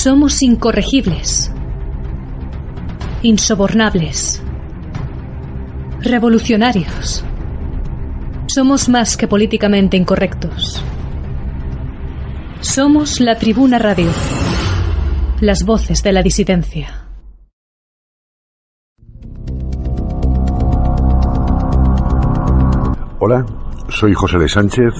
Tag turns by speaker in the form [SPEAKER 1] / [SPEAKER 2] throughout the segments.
[SPEAKER 1] Somos incorregibles, insobornables, revolucionarios. Somos más que políticamente incorrectos. Somos la Tribuna Radio, las voces de la disidencia.
[SPEAKER 2] Hola, soy José de Sánchez,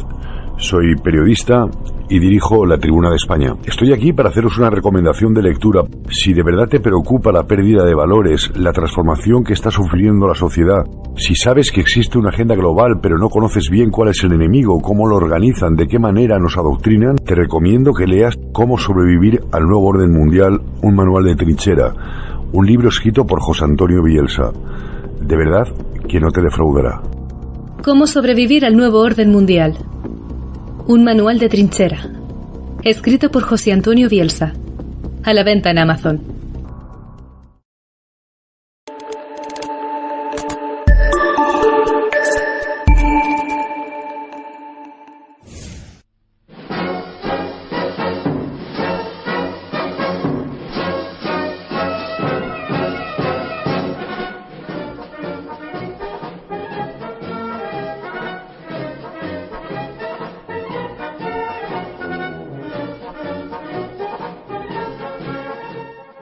[SPEAKER 2] soy periodista y dirijo La Tribuna de España. Estoy aquí para haceros una recomendación de lectura. Si de verdad te preocupa la pérdida de valores, la transformación que está sufriendo la sociedad, si sabes que existe una agenda global pero no conoces bien cuál es el enemigo, cómo lo organizan, de qué manera nos adoctrinan, te recomiendo que leas Cómo sobrevivir al nuevo orden mundial, un manual de trinchera, un libro escrito por José Antonio Bielsa. De verdad que no te defraudará.
[SPEAKER 1] Cómo sobrevivir al nuevo orden mundial. Un manual de trinchera. Escrito por José Antonio Bielsa. A la venta en Amazon.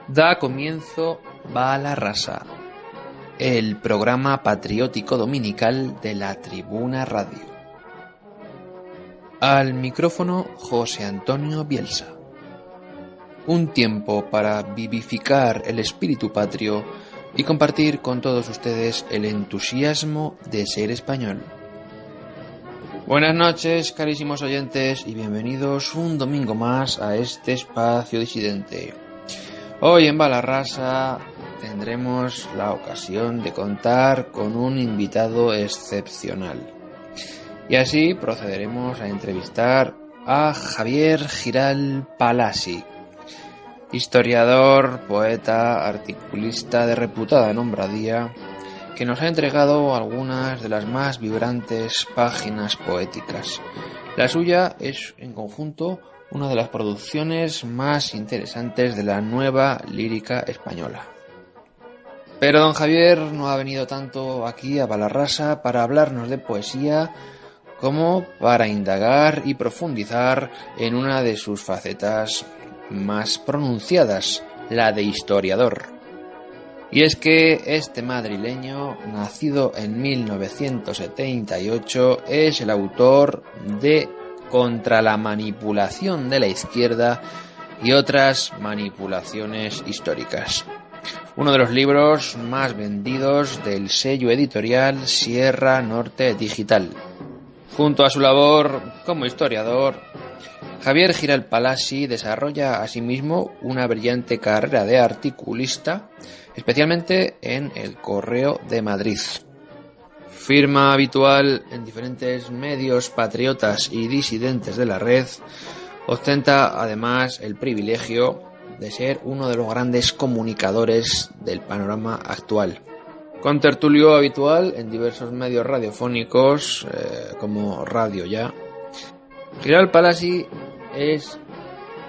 [SPEAKER 3] Da comienzo Va a la Rasa, el programa patriótico dominical de la Tribuna Radio. Al micrófono José Antonio Bielsa. Un tiempo para vivificar el espíritu patrio y compartir con todos ustedes el entusiasmo de ser español. Buenas noches, carísimos oyentes, y bienvenidos un domingo más a este espacio disidente. Hoy en Va a la Rasa tendremos la ocasión de contar con un invitado excepcional. Y así procederemos a entrevistar a Javier Giral Palasi, historiador, poeta, articulista de reputada nombradía, que nos ha entregado algunas de las más vibrantes páginas poéticas. La suya es, en conjunto, una de las producciones más interesantes de la nueva lírica española. Pero don Javier no ha venido tanto aquí a Va a la Rasa para hablarnos de poesía como para indagar y profundizar en una de sus facetas más pronunciadas, la de historiador. Y es que este madrileño, nacido en 1978, es el autor de Contra la manipulación de la izquierda y otras manipulaciones históricas, uno de los libros más vendidos del sello editorial Sierra Norte Digital. Junto a su labor como historiador, Javier Giral Palasi desarrolla asimismo una brillante carrera de articulista, especialmente en El Correo de Madrid. Firma habitual en diferentes medios patriotas y disidentes de la red, ostenta además el privilegio de ser uno de los grandes comunicadores del panorama actual. Contertulio habitual en diversos medios radiofónicos como Radio Ya. Giral Palasi es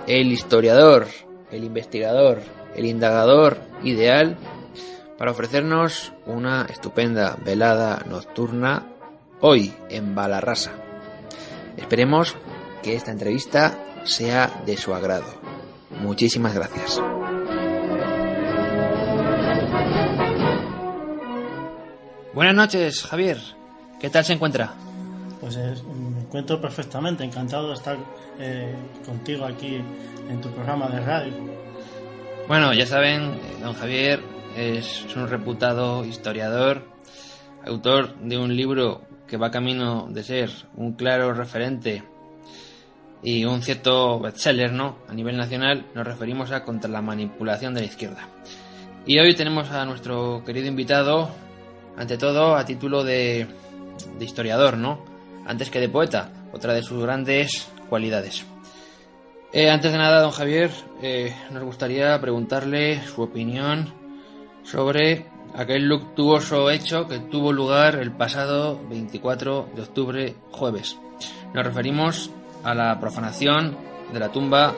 [SPEAKER 3] el historiador, el investigador, el indagador ideal para ofrecernos una estupenda velada nocturna hoy en Va a la Rasa. Esperemos que esta entrevista sea de su agrado. Muchísimas gracias. Buenas noches, Javier. ¿Qué tal se encuentra?
[SPEAKER 4] Pues me encuentro perfectamente, encantado de estar contigo aquí en tu programa de radio.
[SPEAKER 3] Bueno, ya saben, don Javier es un reputado historiador, autor de un libro que va camino de ser un claro referente y un cierto bestseller, ¿no? A nivel nacional. Nos referimos a Contra la manipulación de la izquierda. Y hoy tenemos a nuestro querido invitado, ante todo a título de historiador, ¿no? Antes que de poeta, otra de sus grandes cualidades. Antes de nada, don Javier, nos gustaría preguntarle su opinión sobre aquel luctuoso hecho que tuvo lugar el pasado 24 de octubre, jueves. Nos referimos a la profanación de la tumba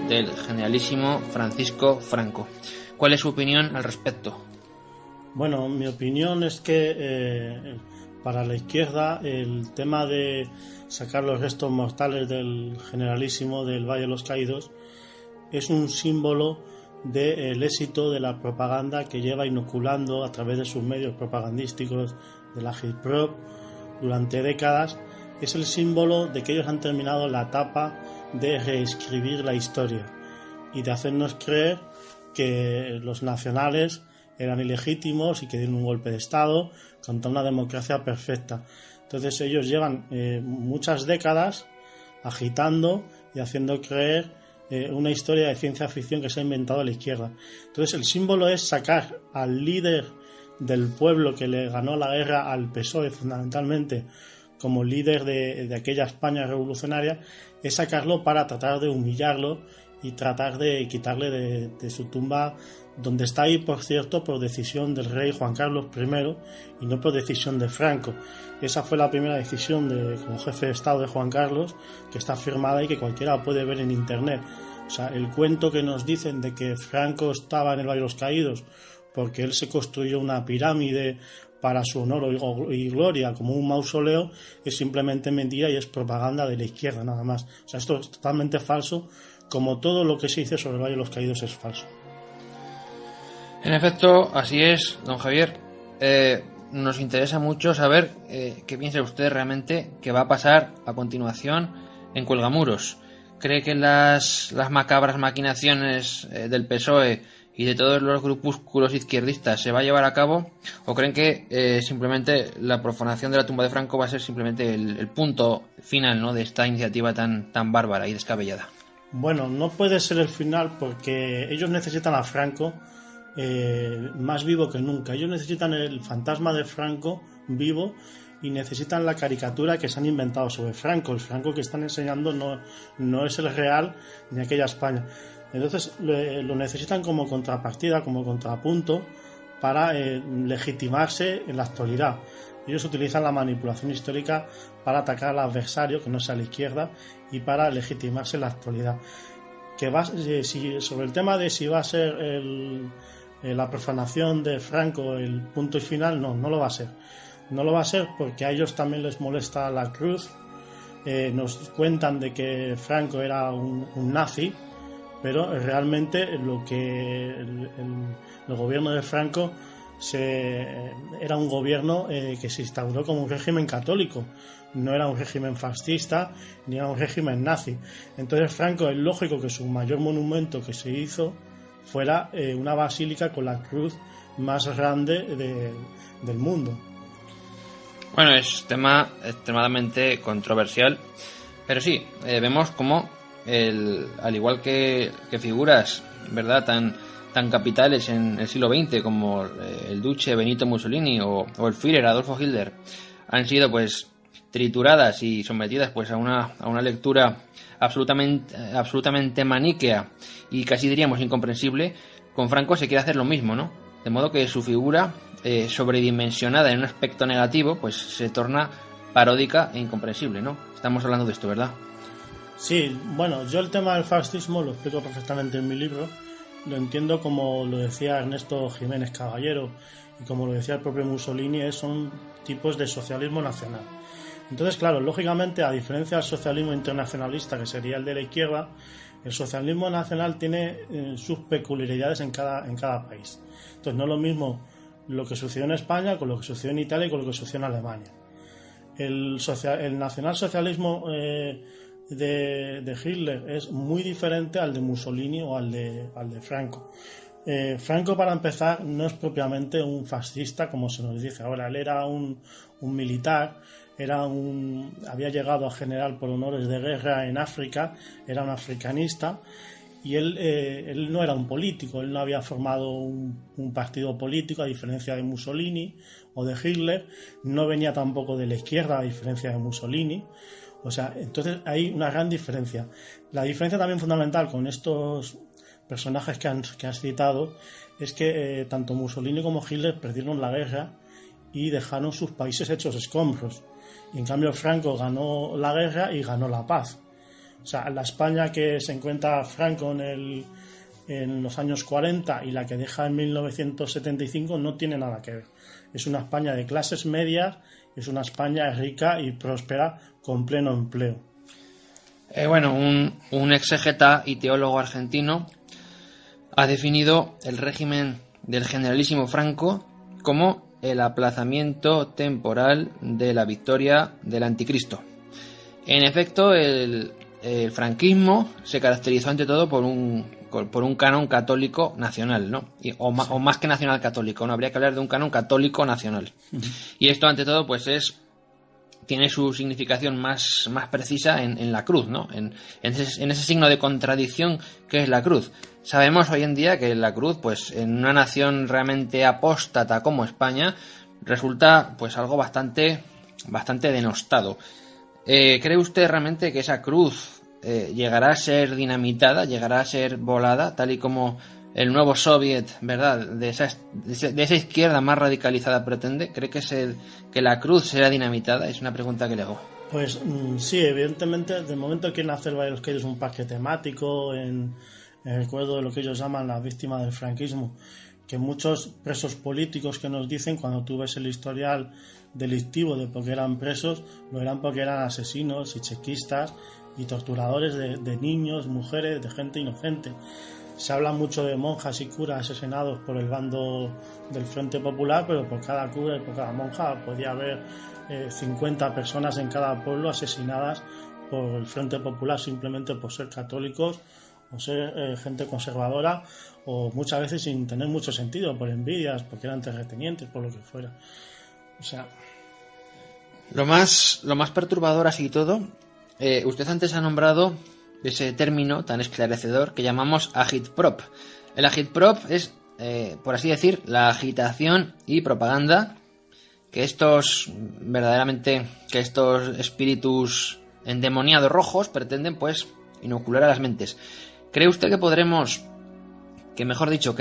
[SPEAKER 3] del generalísimo Francisco Franco. ¿Cuál es su opinión al respecto?
[SPEAKER 4] Bueno, mi opinión es que para la izquierda el tema de sacar los restos mortales del generalísimo del Valle de los Caídos es un símbolo del éxito de la propaganda que lleva inoculando a través de sus medios propagandísticos de la Agitprop durante décadas. Es el símbolo de que ellos han terminado la etapa de reescribir la historia y de hacernos creer que los nacionales eran ilegítimos y que dieron un golpe de Estado contra una democracia perfecta. Entonces ellos llevan muchas décadas agitando y haciendo creer una historia de ciencia ficción que se ha inventado la izquierda. Entonces el símbolo es sacar al líder del pueblo que le ganó la guerra al PSOE fundamentalmente como líder de aquella España revolucionaria, es sacarlo para tratar de humillarlo y tratar de quitarle de su tumba, donde está ahí, por cierto, por decisión del rey Juan Carlos I y no por decisión de Franco. Esa fue la primera decisión como jefe de Estado de Juan Carlos, que está firmada y que cualquiera puede ver en internet. O sea, el cuento que nos dicen de que Franco estaba en el Valle de los Caídos porque él se construyó una pirámide para su honor y gloria como un mausoleo es simplemente mentira y es propaganda de la izquierda nada más. O sea, esto es totalmente falso, como todo lo que se dice sobre el Valle de los Caídos es falso.
[SPEAKER 3] En efecto, así es, don Javier. Nos interesa mucho saber qué piensa usted realmente que va a pasar a continuación en Cuelgamuros. ¿Cree que las macabras maquinaciones del PSOE y de todos los grupúsculos izquierdistas se va a llevar a cabo? ¿O creen que simplemente la profanación de la tumba de Franco va a ser simplemente el punto final, ¿no?, de esta iniciativa tan bárbara y descabellada?
[SPEAKER 4] Bueno, no puede ser el final porque ellos necesitan a Franco más vivo que nunca. Ellos necesitan el fantasma de Franco vivo y necesitan la caricatura que se han inventado sobre Franco. El Franco que están enseñando no es el real ni aquella España. Entonces lo necesitan como contrapartida, como contrapunto para legitimarse en la actualidad. Ellos utilizan la manipulación histórica para atacar al adversario, que no sea la izquierda, y para legitimarse en la actualidad. Sobre el tema de si va a ser la profanación de Franco el punto y final, no lo va a ser. No lo va a ser porque a ellos también les molesta la cruz. Nos cuentan de que Franco era un nazi, pero realmente lo que el gobierno de Franco era un gobierno que se instauró como un régimen católico, no era un régimen fascista ni era un régimen nazi. Entonces Franco, es lógico que su mayor monumento que se hizo fuera una basílica con la cruz más grande del mundo.
[SPEAKER 3] Bueno, es tema extremadamente controversial, pero sí, vemos como al igual que figuras, ¿verdad?, tan capitales en el siglo XX como el duce Benito Mussolini o el Führer Adolfo Hitler han sido pues trituradas y sometidas pues a una lectura absolutamente maniquea y casi diríamos incomprensible. Con Franco se quiere hacer lo mismo, ¿no? De modo que su figura sobredimensionada en un aspecto negativo pues se torna paródica e incomprensible, ¿no? Estamos hablando de esto, ¿verdad?
[SPEAKER 4] Sí, bueno, yo el tema del fascismo lo explico perfectamente en mi libro. Lo entiendo como lo decía Ernesto Jiménez Caballero y como lo decía el propio Mussolini, son tipos de socialismo nacional. Entonces, claro, lógicamente, a diferencia del socialismo internacionalista, que sería el de la izquierda, el socialismo nacional tiene sus peculiaridades en cada país. Entonces, no es lo mismo lo que sucedió en España con lo que sucedió en Italia y con lo que sucedió en Alemania. El nacionalsocialismo de Hitler es muy diferente al de Mussolini o al de Franco. Franco, para empezar, no es propiamente un fascista como se nos dice ahora. Él era un militar, había llegado a general por honores de guerra en África, era un africanista y él no era un político, él no había formado un partido político a diferencia de Mussolini o de Hitler, no venía tampoco de la izquierda a diferencia de Mussolini. O sea, entonces hay una gran diferencia. La diferencia también fundamental con estos personajes que has citado es que tanto Mussolini como Hitler perdieron la guerra y dejaron sus países hechos escombros. Y en cambio Franco ganó la guerra y ganó la paz. O sea, la España que se encuentra Franco en los años 40 y la que deja en 1975 no tiene nada que ver. Es una España de clases medias, es una España rica y próspera con pleno empleo.
[SPEAKER 3] Un exégeta y teólogo argentino ha definido el régimen del generalísimo Franco como el aplazamiento temporal de la victoria del anticristo. En efecto, el franquismo se caracterizó ante todo por un canon católico nacional, ¿no? O más que nacional católico, ¿no? Habría que hablar de un canon católico nacional. Uh-huh. Y esto ante todo pues tiene su significación más precisa en la cruz, ¿no? En ese signo de contradicción que es la cruz. Sabemos hoy en día que la cruz, pues en una nación realmente apóstata como España, resulta pues algo bastante denostado. ¿Cree usted realmente que esa cruz llegará a ser dinamitada, llegará a ser volada, tal y como el nuevo soviet, ¿verdad?, de esa izquierda más radicalizada pretende? ¿Cree que la cruz será dinamitada? Es una pregunta que le hago.
[SPEAKER 4] Pues sí, evidentemente, de momento quieren hacer Valle de los Caídos un parque temático en recuerdo de lo que ellos llaman las víctimas del franquismo, que muchos presos políticos que nos dicen, cuando tú ves el historial delictivo de por qué eran presos, lo eran porque eran asesinos y chequistas y torturadores de niños, mujeres, de gente inocente. Se habla mucho de monjas y curas asesinados por el bando del Frente Popular, pero por cada cura y por cada monja podía haber 50 personas en cada pueblo asesinadas por el Frente Popular simplemente por ser católicos o ser gente conservadora, o muchas veces sin tener mucho sentido, por envidias, porque eran terratenientes, por lo que fuera. O sea,
[SPEAKER 3] lo más perturbador así y todo, usted antes ha nombrado ese término tan esclarecedor que llamamos agitprop. El agitprop es, por así decir, la agitación y propaganda que estos espíritus endemoniados rojos pretenden pues inocular a las mentes. ¿Cree usted que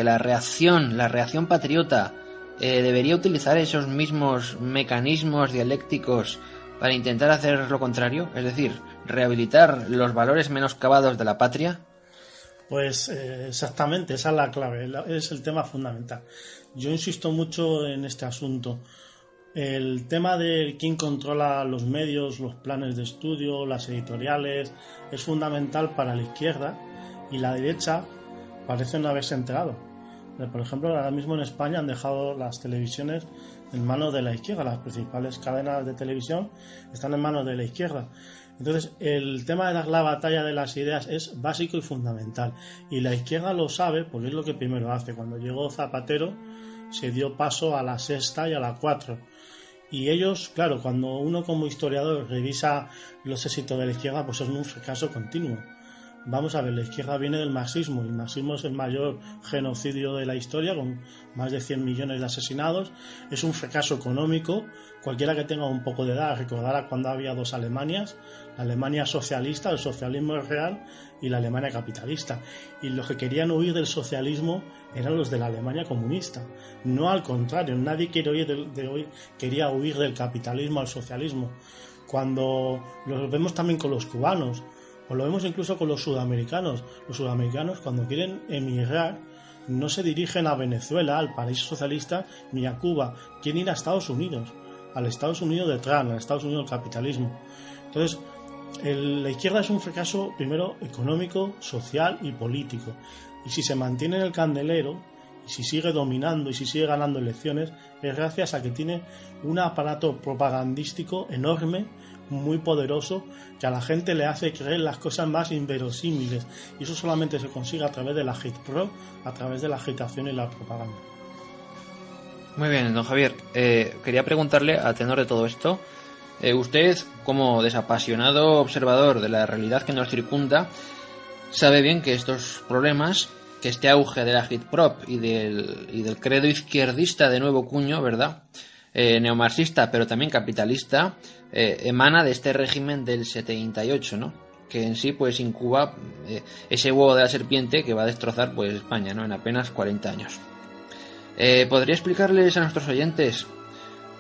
[SPEAKER 3] la reacción patriota debería utilizar esos mismos mecanismos dialécticos para intentar hacer lo contrario? Es decir, rehabilitar los valores menoscabados de la patria.
[SPEAKER 4] Pues exactamente, esa es la clave, es el tema fundamental. Yo insisto mucho en este asunto. El tema de quién controla los medios, los planes de estudio, las editoriales, es fundamental para la izquierda, y la derecha parece no haberse enterado. Por ejemplo, ahora mismo en España han dejado las televisiones en manos de la izquierda. Las principales cadenas de televisión están en manos de la izquierda. Entonces, el tema de dar la batalla de las ideas es básico y fundamental. Y la izquierda lo sabe porque es lo que primero hace. Cuando llegó Zapatero, se dio paso a la sexta y a la 4. Y ellos, claro, cuando uno como historiador revisa los éxitos de la izquierda, pues es un fracaso continuo. Vamos a ver, la izquierda viene del marxismo, y el marxismo es el mayor genocidio de la historia, con más de 100 millones de asesinados. Es un fracaso económico. Cualquiera que tenga un poco de edad recordará cuando había dos Alemanias: la Alemania socialista, el socialismo real, y la Alemania capitalista. Y los que querían huir del socialismo eran los de la Alemania comunista. No al contrario, nadie quería huir del capitalismo al socialismo. Cuando lo vemos también con los cubanos, o lo vemos incluso con los sudamericanos. Los sudamericanos, cuando quieren emigrar, no se dirigen a Venezuela, al paraíso socialista, ni a Cuba. Quieren ir a Estados Unidos, al Estados Unidos de Trump, al Estados Unidos del capitalismo. Entonces, la izquierda es un fracaso, primero, económico, social y político. Y si se mantiene en el candelero, y si sigue dominando y si sigue ganando elecciones, es gracias a que tiene un aparato propagandístico enorme, muy poderoso, que a la gente le hace creer las cosas más inverosímiles, y eso solamente se consigue a través de la agitprop, a través de la agitación y la propaganda.
[SPEAKER 3] Muy bien, don Javier, quería preguntarle, a tenor de todo esto, usted, como desapasionado observador de la realidad que nos circunda, sabe bien que estos problemas, que este auge de la agitprop y del credo izquierdista de nuevo cuño, ¿verdad?, neomarxista, pero también capitalista, emana de este régimen del 78, ¿no?, que en sí pues incuba ese huevo de la serpiente que va a destrozar pues España, ¿no?, en apenas 40 años. ¿Podría explicarles a nuestros oyentes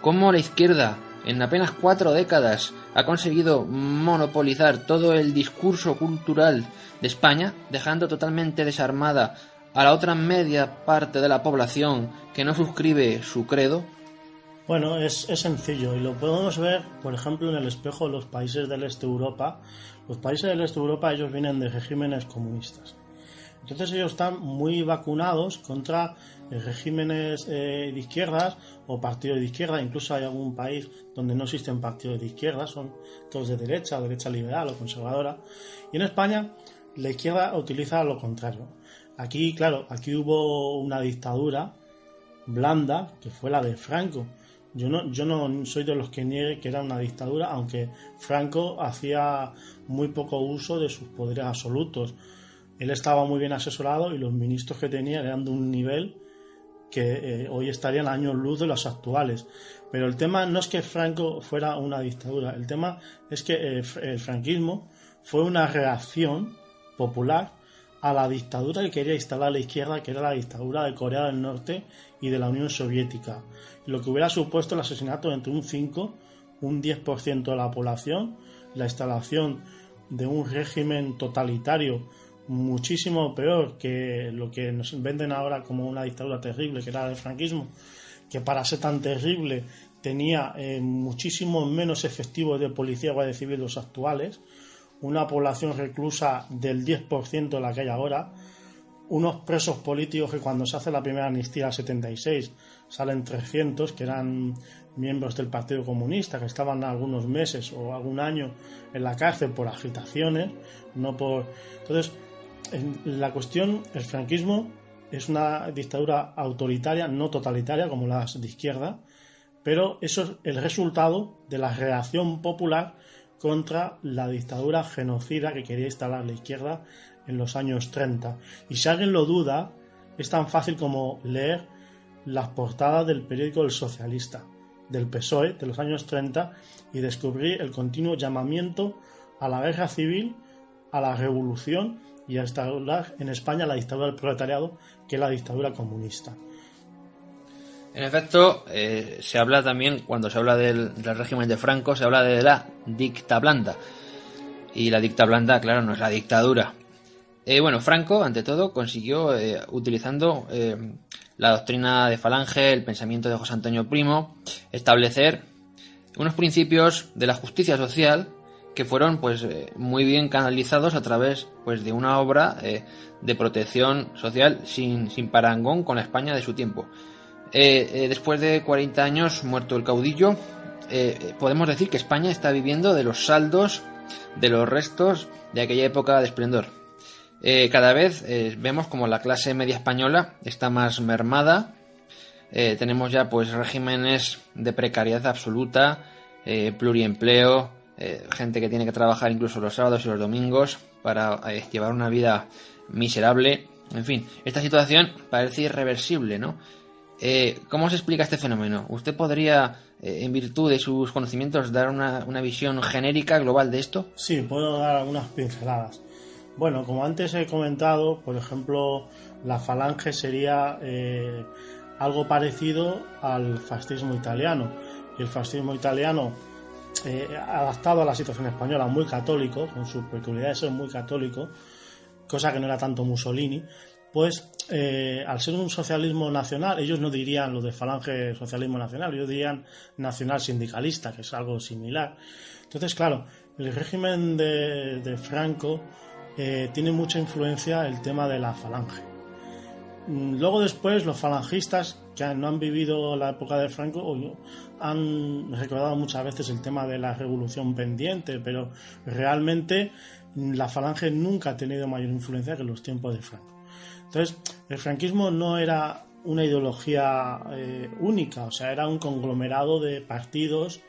[SPEAKER 3] cómo la izquierda en apenas 4 décadas ha conseguido monopolizar todo el discurso cultural de España, dejando totalmente desarmada a la otra media parte de la población que no suscribe su credo?
[SPEAKER 4] Bueno, es sencillo y lo podemos ver, por ejemplo, en el espejo de los países del este de Europa. Los países del este de Europa, ellos vienen de regímenes comunistas. Entonces ellos están muy vacunados contra regímenes de izquierdas o partidos de izquierda. Incluso hay algún país donde no existen partidos de izquierda, son todos de derecha, o derecha liberal o conservadora. Y en España la izquierda utiliza lo contrario. Aquí, claro, aquí hubo una dictadura blanda que fue la de Franco. Yo no soy de los que niegue que era una dictadura, aunque Franco hacía muy poco uso de sus poderes absolutos. Él estaba muy bien asesorado y los ministros que tenía eran de un nivel que hoy estarían años luz de los actuales. Pero el tema no es que Franco fuera una dictadura, el tema es que el franquismo fue una reacción popular a la dictadura que quería instalar la izquierda, que era la dictadura de Corea del Norte y de la Unión Soviética. Lo que hubiera supuesto el asesinato entre un 5 y un 10% de la población, la instalación de un régimen totalitario muchísimo peor que lo que nos venden ahora como una dictadura terrible, que era el franquismo, que para ser tan terrible tenía muchísimo menos efectivos de policía y guardia civil los actuales, una población reclusa del 10% de la que hay ahora, unos presos políticos que cuando se hace la primera amnistía al 76 salen 300, que eran miembros del Partido Comunista, que estaban algunos meses o algún año en la cárcel por agitaciones, no por... Entonces, la cuestión, el franquismo es una dictadura autoritaria, no totalitaria como las de izquierda, pero eso es el resultado de la reacción popular contra la dictadura genocida que quería instalar la izquierda en los años 30. Y si alguien lo duda, es tan fácil como leer las portadas del periódico El Socialista, del PSOE, de los años 30, y descubrir el continuo llamamiento a la guerra civil, a la revolución y a instaurar en España la dictadura del proletariado, que es la dictadura comunista.
[SPEAKER 3] En efecto, se habla también, cuando se habla del régimen de Franco, se habla de la dicta blanda. Y la dicta blanda, claro, no es la dictadura. Bueno, Franco, ante todo, consiguió, utilizando la doctrina de Falange, el pensamiento de José Antonio Primo, establecer unos principios de la justicia social que fueron pues muy bien canalizados a través pues de una obra de protección social sin parangón con la España de su tiempo. Después de 40 años muerto el caudillo, podemos decir que España está viviendo de los saldos, de los restos de aquella época de esplendor. Cada vez vemos como la clase media española está más mermada. Tenemos ya pues regímenes de precariedad absoluta, pluriempleo, gente que tiene que trabajar incluso los sábados y los domingos para llevar una vida miserable. En fin, esta situación parece irreversible, ¿no? ¿Cómo se explica este fenómeno? ¿Usted podría, en virtud de sus conocimientos, dar una visión genérica, global de esto?
[SPEAKER 4] Sí, puedo dar algunas pinceladas. Bueno, como antes he comentado, por ejemplo, la Falange sería algo parecido al fascismo italiano. Y el fascismo italiano, adaptado a la situación española, muy católico, con sus peculiaridades, es muy católico, cosa que no era tanto Mussolini, pues al ser un socialismo nacional, ellos no dirían lo de Falange socialismo nacional, ellos dirían nacional sindicalista, que es algo similar. Entonces, claro, el régimen de Franco tiene mucha influencia el tema de la Falange. Luego después los falangistas que no han vivido la época de Franco han recordado muchas veces el tema de la revolución pendiente, pero realmente la Falange nunca ha tenido mayor influencia que en los tiempos de Franco. Entonces, el franquismo no era una ideología única, o sea, era un conglomerado de partidos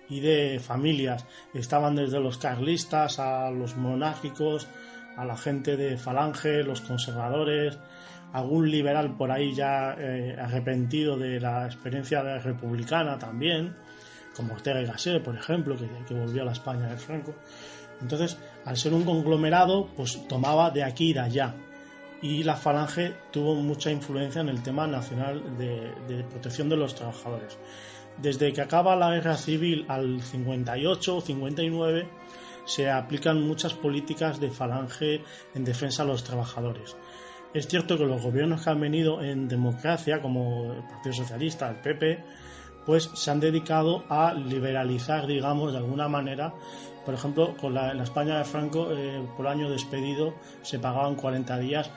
[SPEAKER 4] y de familias. Estaban desde los carlistas a los monárquicos, a la gente de Falange, los conservadores, algún liberal por ahí ya arrepentido de la experiencia republicana también, como Ortega y Gasset, por ejemplo, que volvió a la España de Franco. Entonces, al ser un conglomerado, pues tomaba de aquí y de allá. Y la Falange tuvo mucha influencia en el tema nacional de protección de los trabajadores. Desde que acaba la guerra civil al 58 o 59 se aplican muchas políticas de falange en defensa de los trabajadores. Es cierto que los gobiernos que han venido en democracia, como el Partido Socialista, el PP, pues se han dedicado a liberalizar, digamos, de alguna manera. Por ejemplo, con la España de Franco, por año despedido se pagaban 40 días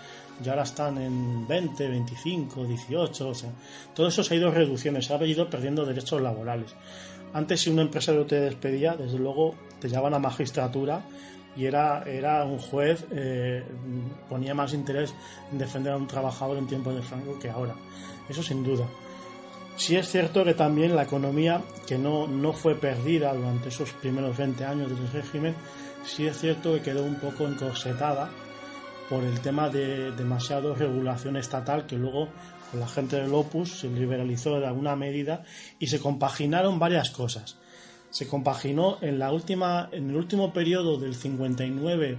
[SPEAKER 4] y ahora están en 20, 25, 18, o sea, todo eso se ha ido reduciendo, se ha ido perdiendo derechos laborales. Antes, si un empresario te despedía, desde luego te llevaban a magistratura y era un juez, ponía más interés en defender a un trabajador en tiempos de Franco que ahora, eso sin duda. Sí es cierto que también la economía, que no fue perdida durante esos primeros 20 años del régimen, sí es cierto que quedó un poco encorsetada por el tema de demasiada regulación estatal, que luego con la gente del Opus se liberalizó de alguna medida y se compaginaron varias cosas. Se compaginó en el último periodo del 59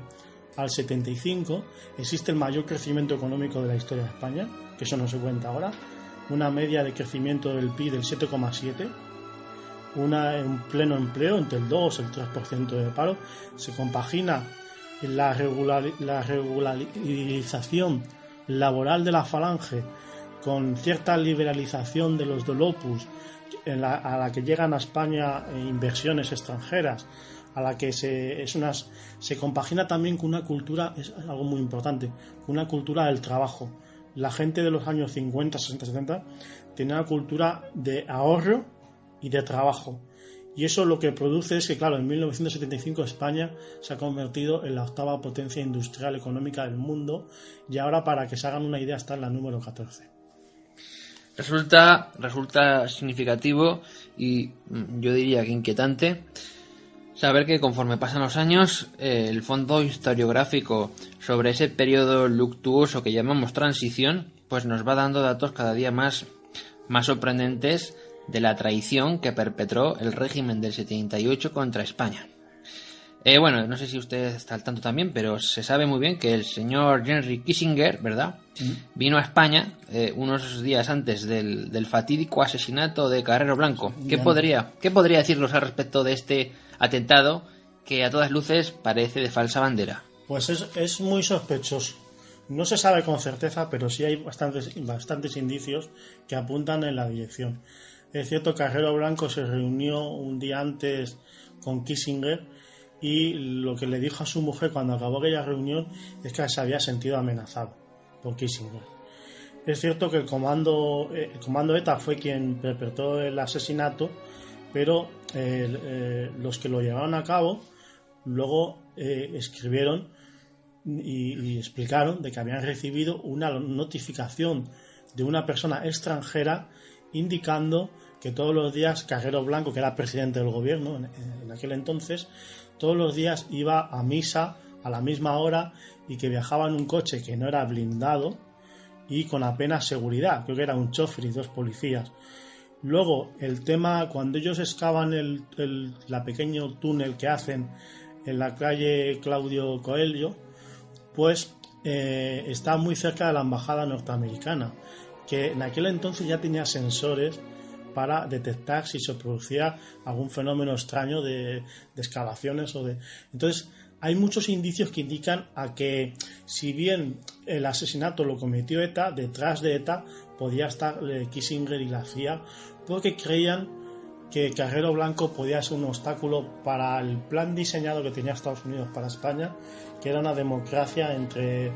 [SPEAKER 4] al 75, existe el mayor crecimiento económico de la historia de España, que eso no se cuenta ahora, una media de crecimiento del PIB del 7,7%, un pleno empleo entre el 2 y el 3% de paro. Se compagina la regularización laboral de la falange con cierta liberalización de los del Opus, a la que llegan a España inversiones extranjeras, a la que se compagina también con una cultura, es algo muy importante, con una cultura del trabajo. La gente de los años 50, 60, 70 tenía una cultura de ahorro y de trabajo. Y eso lo que produce es que, claro, en 1975 España se ha convertido en la 8ª potencia industrial económica del mundo y ahora, para que se hagan una idea, está en la número 14.
[SPEAKER 3] Resulta significativo y yo diría que inquietante saber que conforme pasan los años, el fondo historiográfico sobre ese periodo luctuoso que llamamos transición, pues nos va dando datos cada día más sorprendentes de la traición que perpetró el régimen del 78 contra España. Bueno, no sé si usted está al tanto también, pero se sabe muy bien que el señor Henry Kissinger, ¿verdad?, vino a España unos días antes del fatídico asesinato de Carrero Blanco. ¿Qué podría decirnos al respecto de este atentado que a todas luces parece de falsa bandera?
[SPEAKER 4] Pues es muy sospechoso. No se sabe con certeza, pero sí hay bastantes indicios que apuntan en la dirección. Es cierto que Carrero Blanco se reunió un día antes con Kissinger y lo que le dijo a su mujer cuando acabó aquella reunión es que se había sentido amenazado por Kissinger. Es cierto que el comando ETA fue quien perpetró el asesinato, pero los que lo llevaron a cabo luego escribieron y explicaron de que habían recibido una notificación de una persona extranjera indicando que todos los días Carrero Blanco, que era presidente del gobierno en aquel entonces, todos los días iba a misa a la misma hora y que viajaba en un coche que no era blindado y con apenas seguridad, creo que era un chofer y 2 policías. Luego, el tema, cuando ellos excavan la pequeño túnel que hacen en la calle Claudio Coelho, pues está muy cerca de la embajada norteamericana, que en aquel entonces ya tenía sensores para detectar si se producía algún fenómeno extraño de excavaciones Entonces, hay muchos indicios que indican a que, si bien el asesinato lo cometió ETA, detrás de ETA podía estar Kissinger y la CIA, porque creían que Carrero Blanco podía ser un obstáculo para el plan diseñado que tenía Estados Unidos para España, que era una democracia entre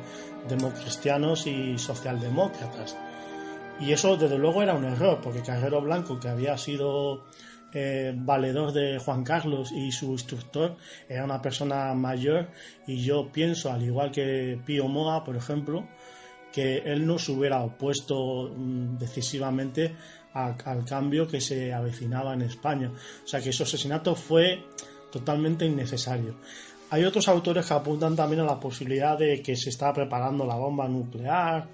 [SPEAKER 4] democristianos y socialdemócratas. Y eso desde luego era un error, porque Carrero Blanco, que había sido valedor de Juan Carlos y su instructor, era una persona mayor, y yo pienso, al igual que Pío Moa, por ejemplo, que él no se hubiera opuesto decisivamente al cambio que se avecinaba en España. O sea que ese asesinato fue totalmente innecesario. Hay otros autores que apuntan también a la posibilidad de que se estaba preparando la bomba nuclear,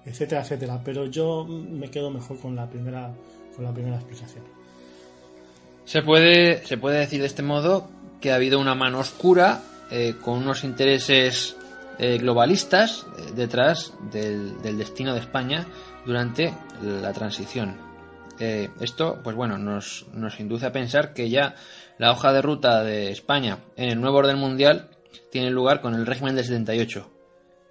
[SPEAKER 4] etcétera, etcétera, pero yo me quedo mejor con la primera explicación.
[SPEAKER 3] Se puede decir de este modo que ha habido una mano oscura con unos intereses globalistas detrás del destino de España durante la transición. Esto, pues bueno, nos induce a pensar que ya la hoja de ruta de España en el nuevo orden mundial tiene lugar con el régimen del 78.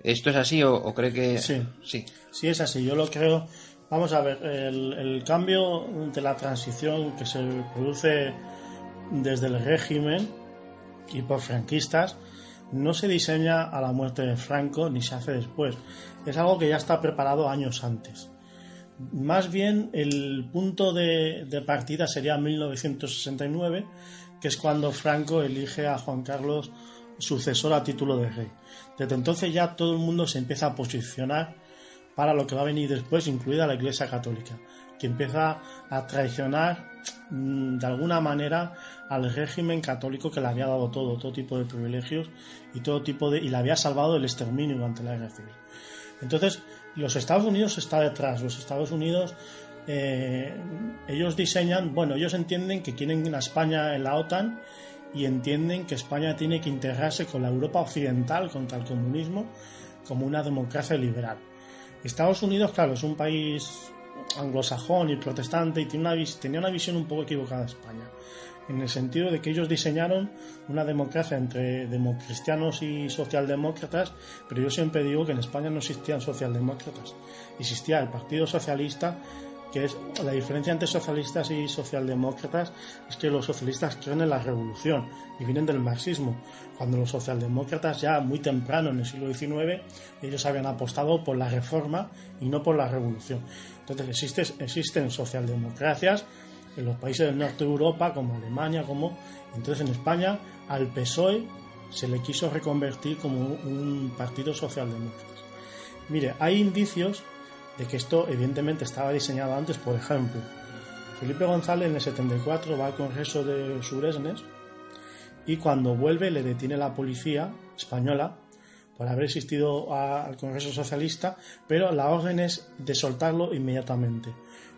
[SPEAKER 3] ¿Esto es así o cree que...?
[SPEAKER 4] Sí.
[SPEAKER 3] Sí.
[SPEAKER 4] Sí, es así, yo lo creo. Vamos a ver, el cambio de la transición que se produce desde el régimen y por franquistas no se diseña a la muerte de Franco ni se hace después. Es algo que ya está preparado años antes. Más bien el punto de partida sería 1969, que es cuando Franco elige a Juan Carlos sucesor a título de rey. Desde entonces ya todo el mundo se empieza a posicionar para lo que va a venir después, incluida la Iglesia Católica, que empieza a traicionar de alguna manera al régimen católico que le había dado todo tipo de privilegios y le había salvado del exterminio durante la Guerra Civil. Entonces, los Estados Unidos está detrás. Los Estados Unidos, ellos diseñan, ellos entienden que quieren a España en la OTAN y entienden que España tiene que integrarse con la Europa occidental contra el comunismo como una democracia liberal. Estados Unidos, claro, es un país anglosajón y protestante y tenía una visión un poco equivocada de España, en el sentido de que ellos diseñaron una democracia entre democristianos y socialdemócratas, pero yo siempre digo que en España no existían socialdemócratas, existía el Partido Socialista, que es la diferencia entre socialistas y socialdemócratas, es que los socialistas creen en la revolución y vienen del marxismo, cuando los socialdemócratas ya muy temprano en el siglo XIX ellos habían apostado por la reforma y no por la revolución. Entonces existen socialdemocracias en los países del norte de Europa como Alemania, entonces en España al PSOE se le quiso reconvertir como un partido socialdemócrata. Mire, hay indicios de que esto evidentemente estaba diseñado antes. Por ejemplo, Felipe González en el 74 va al Congreso de Suresnes y cuando vuelve le detiene la policía española por haber asistido al Congreso Socialista, pero la orden es de soltarlo inmediatamente,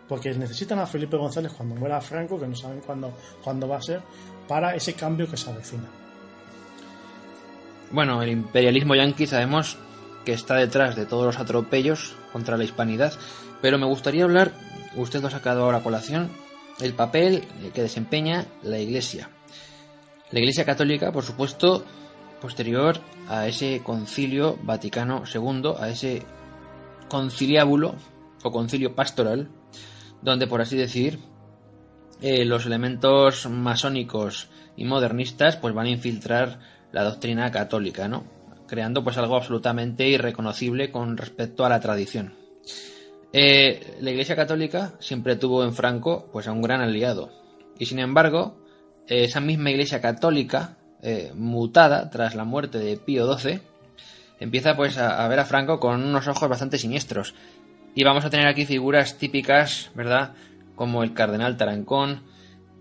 [SPEAKER 4] porque necesitan a Felipe González cuando muera Franco, que no saben cuándo va a ser, para ese cambio que se avecina.
[SPEAKER 3] Bueno, el imperialismo yanqui sabemos que está detrás de todos los atropellos contra la hispanidad, pero me gustaría hablar, usted lo ha sacado ahora a colación, el papel que desempeña la Iglesia. La Iglesia Católica, por supuesto, posterior a ese Concilio Vaticano II, a ese conciliábulo o concilio pastoral, donde, por así decir, los elementos masónicos y modernistas pues van a infiltrar la doctrina católica, ¿no? Creando pues algo absolutamente irreconocible con respecto a la tradición. La Iglesia Católica siempre tuvo en Franco pues a un gran aliado, y sin embargo esa misma Iglesia Católica mutada tras la muerte de Pío XII empieza pues a ver a Franco con unos ojos bastante siniestros, y vamos a tener aquí figuras típicas, ¿verdad?, como el cardenal Tarancón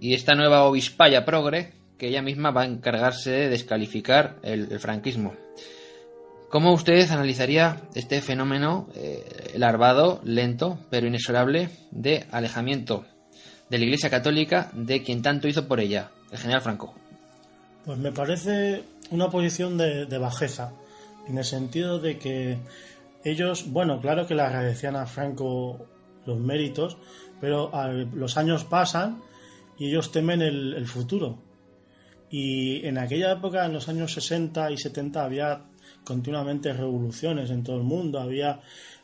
[SPEAKER 3] y esta nueva obispalla progre que ella misma va a encargarse de descalificar el franquismo. ¿Cómo usted analizaría este fenómeno larvado, lento, pero inexorable de alejamiento de la Iglesia Católica de quien tanto hizo por ella, el general Franco?
[SPEAKER 4] Pues me parece una posición de bajeza, en el sentido de que ellos, claro que le agradecían a Franco los méritos, pero los años pasan y ellos temen el futuro. Y en aquella época, en los años 60 y 70, había continuamente revoluciones en todo el mundo.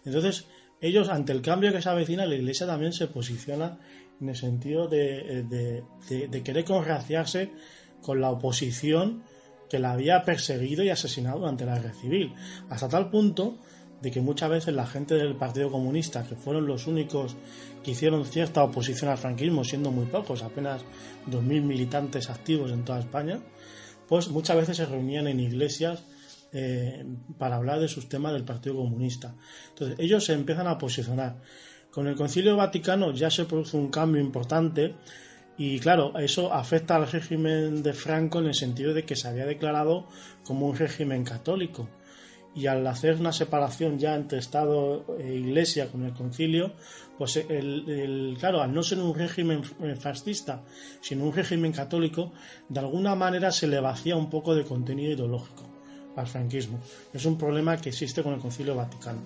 [SPEAKER 4] Entonces, ellos, ante el cambio que se avecina, la Iglesia también se posiciona en el sentido de querer congraciarse con la oposición que la había perseguido y asesinado durante la Guerra Civil, hasta tal punto de que muchas veces la gente del Partido Comunista, que fueron los únicos que hicieron cierta oposición al franquismo, siendo muy pocos, apenas 2.000 militantes activos en toda España, pues muchas veces se reunían en iglesias para hablar de sus temas del Partido Comunista. Entonces ellos se empiezan a posicionar. Con el Concilio Vaticano ya se produce un cambio importante y claro, eso afecta al régimen de Franco en el sentido de que se había declarado como un régimen católico, y al hacer una separación ya entre Estado e Iglesia con el concilio, pues claro, al no ser un régimen fascista sino un régimen católico, de alguna manera se le vacía un poco de contenido ideológico al franquismo. Es un problema que existe con el Concilio Vaticano.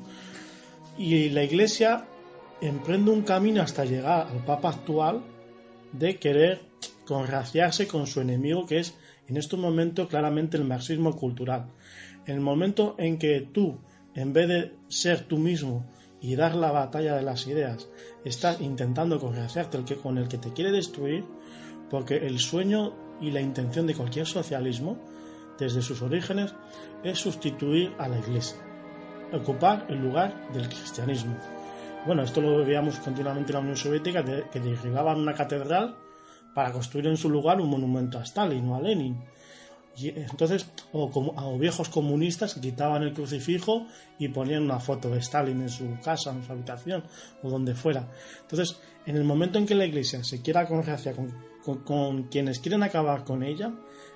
[SPEAKER 4] Y la Iglesia emprende un camino hasta llegar al Papa actual de querer congraciarse con su enemigo, que es en este momento claramente el marxismo cultural. En el momento en que tú, en vez de ser tú mismo y dar la batalla de las ideas, estás intentando congraciarte con el que te quiere destruir, porque el sueño y la intención de cualquier socialismo, desde sus orígenes, es sustituir a la Iglesia, ocupar el lugar del cristianismo. Bueno, esto lo veíamos continuamente en la Unión Soviética, que derribaban una catedral para construir en su lugar un monumento a Stalin o a Lenin. Y entonces, o viejos comunistas que quitaban el crucifijo y ponían una foto de Stalin en su casa, en su habitación o donde fuera. Entonces, en el momento en que la Iglesia se quiera congraciar con quienes quieren acabar con ella,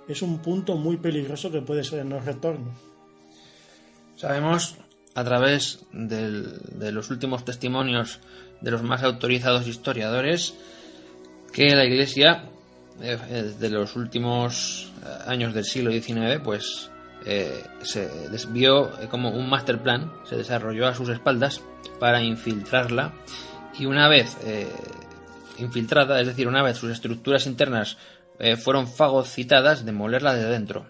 [SPEAKER 4] es un punto muy peligroso que puede ser el no retorno.
[SPEAKER 3] Sabemos, a través de los últimos testimonios de los más autorizados historiadores, que la Iglesia, de los últimos años del siglo XIX, pues se desvió como un master plan, se desarrolló a sus espaldas para infiltrarla, y una vez infiltrada, es decir, una vez sus estructuras internas fueron fagocitadas, demolerla de dentro.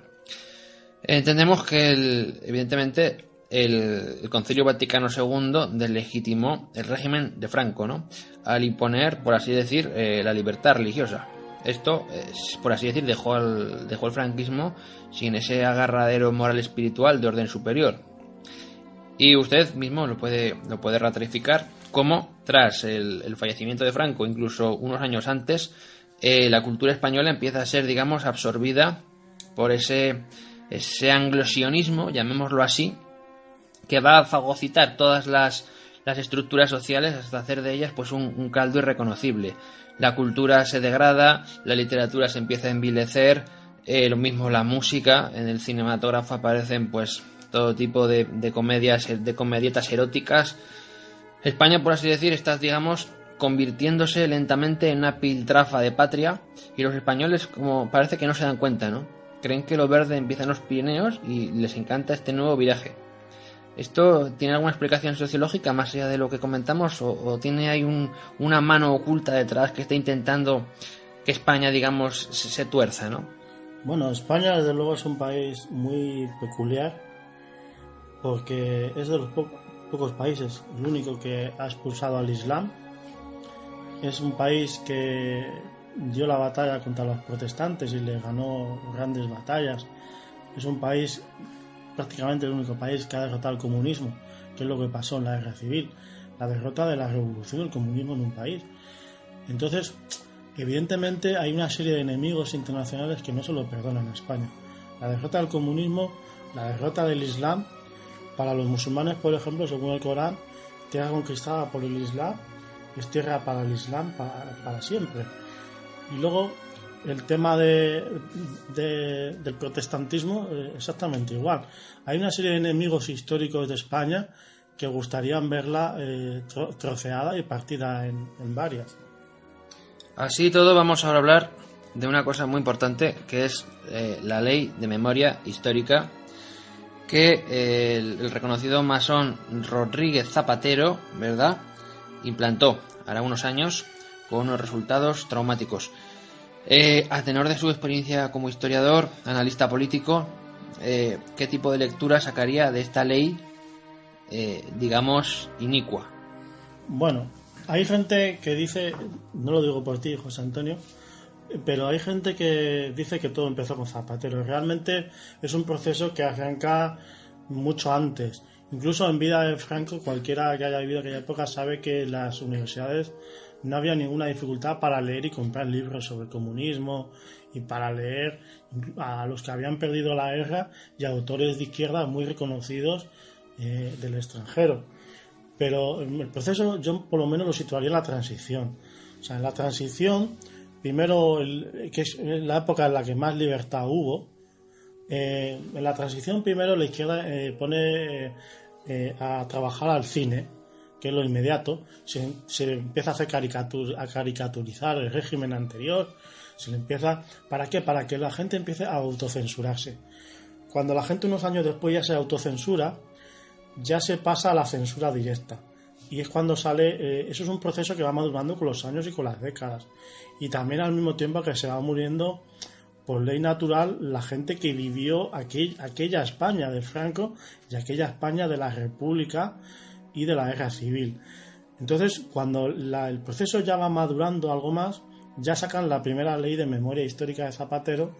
[SPEAKER 3] Entendemos que evidentemente el Concilio Vaticano II deslegitimó el régimen de Franco, ¿no?, al imponer, por así decir, la libertad religiosa. Esto, por así decir, dejó el franquismo sin ese agarradero moral espiritual de orden superior. Y usted mismo lo puede ratificar, como tras el fallecimiento de Franco, incluso unos años antes, la cultura española empieza a ser, digamos, absorbida por ese anglosionismo, llamémoslo así, que va a fagocitar todas las estructuras sociales hasta hacer de ellas pues un caldo irreconocible. La cultura se degrada, la literatura se empieza a envilecer, lo mismo la música, en el cinematógrafo aparecen pues todo tipo de comedietas eróticas. España, por así decir, está, digamos, convirtiéndose lentamente en una piltrafa de patria, y los españoles como parece que no se dan cuenta, ¿no? Creen que lo verde empieza en los Pirineos y les encanta este nuevo viraje. ¿Esto tiene alguna explicación sociológica más allá de lo que comentamos, o tiene ahí una mano oculta detrás que está intentando que España, digamos, se tuerza, ¿no?
[SPEAKER 4] Bueno, España desde luego es un país muy peculiar, porque es de los pocos países, el único que ha expulsado al Islam. Es un país que dio la batalla contra los protestantes y le ganó grandes batallas. Es un país, prácticamente el único país que ha derrotado el comunismo, que es lo que pasó en la guerra civil, la derrota de la revolución del comunismo en un país. Entonces, evidentemente hay una serie de enemigos internacionales que no se lo perdonan a España. La derrota del comunismo, la derrota del Islam. Para los musulmanes, por ejemplo, según el Corán, tierra conquistada por el Islam es tierra para el Islam para siempre. Y luego el tema del protestantismo, exactamente igual. Hay una serie de enemigos históricos de España que gustarían verla troceada y partida en varias.
[SPEAKER 3] Así y todo, vamos ahora a hablar de una cosa muy importante, que es la ley de memoria histórica, que el reconocido masón Rodríguez Zapatero, ¿verdad?, implantó hará unos años con unos resultados traumáticos. A tenor de su experiencia como historiador, analista político, ¿qué tipo de lectura sacaría de esta ley, digamos, inicua?
[SPEAKER 4] Bueno, hay gente que dice, no lo digo por ti, José Antonio, pero hay gente que dice que todo empezó con Zapatero. Realmente es un proceso que arranca mucho antes. Incluso en vida de Franco, cualquiera que haya vivido aquella época sabe que en las universidades no había ninguna dificultad para leer y comprar libros sobre el comunismo, y para leer a los que habían perdido la guerra y autores de izquierda muy reconocidos del extranjero. Pero el proceso yo por lo menos lo situaría en la transición. O sea, en la transición, primero, que es la época en la que más libertad hubo, en la transición primero la izquierda pone a trabajar al cine, que es lo inmediato. Se empieza a hacer a caricaturizar el régimen anterior. Se le empieza, ¿para qué? Para que la gente empiece a autocensurarse. Cuando la gente unos años después ya se autocensura, ya se pasa a la censura directa. y es cuando sale, eso es un proceso que va madurando con los años y con las décadas, y también al mismo tiempo que se va muriendo por ley natural la gente que vivió aquella España de Franco y aquella España de la República y de la Guerra Civil. Entonces, cuando el proceso ya va madurando algo más, ya sacan la primera ley de memoria histórica de Zapatero,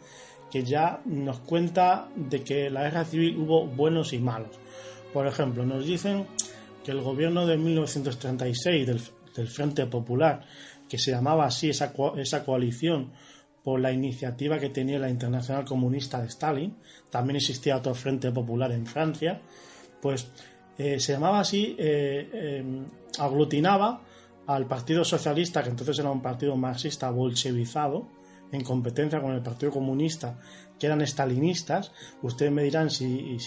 [SPEAKER 4] que ya nos cuenta de que en la Guerra Civil hubo buenos y malos. Por ejemplo, nos dicen que el gobierno de 1936 del Frente Popular, que se llamaba así esa coalición por la iniciativa que tenía la Internacional Comunista de Stalin, también existía otro Frente Popular en Francia, pues se llamaba así, aglutinaba al Partido Socialista, que entonces era un partido marxista bolchevizado, en competencia con el Partido Comunista, que eran estalinistas. Ustedes me dirán si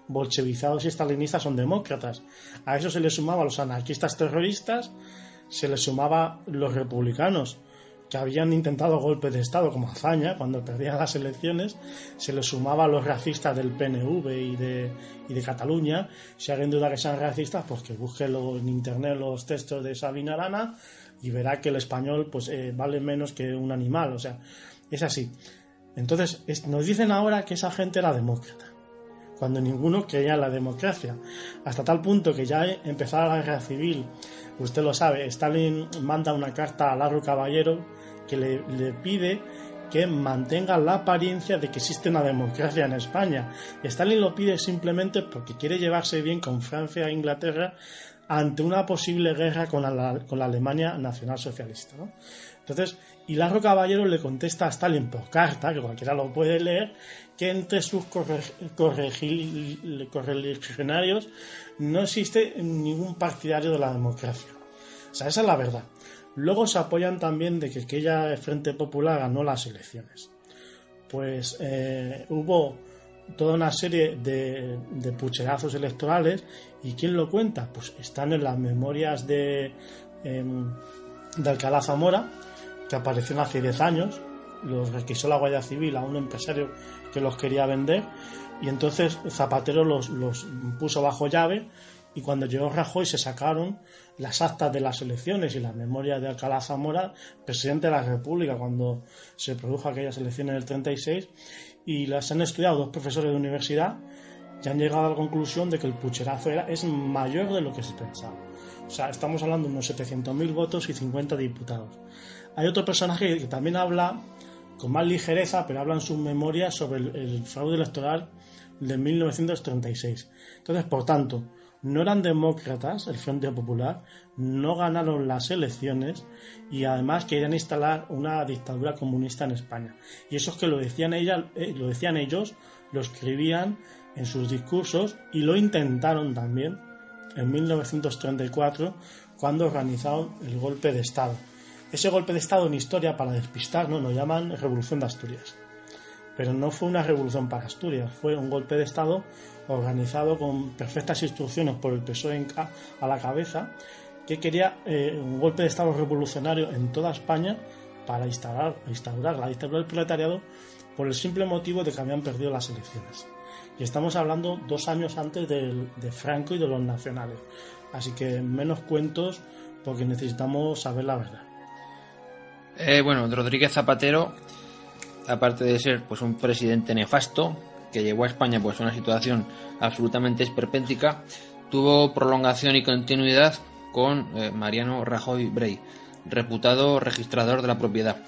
[SPEAKER 4] bolchevizados y estalinistas son demócratas. A eso se le sumaba a los anarquistas terroristas, se le sumaba los republicanos, que habían intentado golpes de Estado como hazaña cuando perdían las elecciones, se les sumaba a los racistas del PNV y de Cataluña. Si alguien duda que sean racistas, pues que busque en internet los textos de Sabina Arana y verá que el español pues vale menos que un animal, o sea, es así. Entonces nos dicen ahora que esa gente era demócrata, cuando ninguno creía en la democracia, hasta tal punto que ya empezada la guerra civil, usted lo sabe, Stalin manda una carta a Largo Caballero que le pide que mantenga la apariencia de que existe una democracia en España, y Stalin lo pide simplemente porque quiere llevarse bien con Francia e Inglaterra ante una posible guerra con la Alemania nacionalsocialista, ¿no? Entonces, Largo Caballero le contesta a Stalin por carta, que cualquiera lo puede leer, que entre sus correligionarios no existe ningún partidario de la democracia. O sea, esa es la verdad. Luego se apoyan también de que aquella Frente Popular ganó las elecciones. Pues hubo toda una serie de pucherazos electorales, y ¿quién lo cuenta? Pues están en las memorias de Alcalá Zamora, que aparecieron hace 10 años, los requisó la Guardia Civil a un empresario que los quería vender, y entonces Zapatero los puso bajo llave, y cuando llegó Rajoy se sacaron las actas de las elecciones y las memorias de Alcalá Zamora, presidente de la República, cuando se produjo aquellas elecciones del 36, y las han estudiado 2 profesores de universidad y han llegado a la conclusión de que el pucherazo es mayor de lo que se pensaba. O sea, estamos hablando de unos 700.000 votos y 50 diputados. Hay otro personaje que también habla con más ligereza, pero habla en sus memorias sobre el fraude electoral de 1936. Entonces, por tanto, no eran demócratas el Frente Popular, no ganaron las elecciones, y además querían instalar una dictadura comunista en España. Y eso es que lo decían ellos, lo escribían en sus discursos, y lo intentaron también en 1934, cuando organizaron el golpe de Estado. Ese golpe de Estado en historia, para despistarnos, lo llaman Revolución de Asturias. Pero no fue una revolución para Asturias, fue un golpe de Estado organizado con perfectas instrucciones por el PSOE a la cabeza, que quería un golpe de Estado revolucionario en toda España para instaurar la dictadura del proletariado, por el simple motivo de que habían perdido las elecciones. Y estamos hablando 2 años antes de Franco y de los nacionales. Así que menos cuentos, porque necesitamos saber la verdad.
[SPEAKER 3] Bueno, Rodríguez Zapatero, aparte de ser pues un presidente nefasto que llevó a España pues a una situación absolutamente esperpéntica, tuvo prolongación y continuidad con Mariano Rajoy Brey, reputado registrador de la propiedad.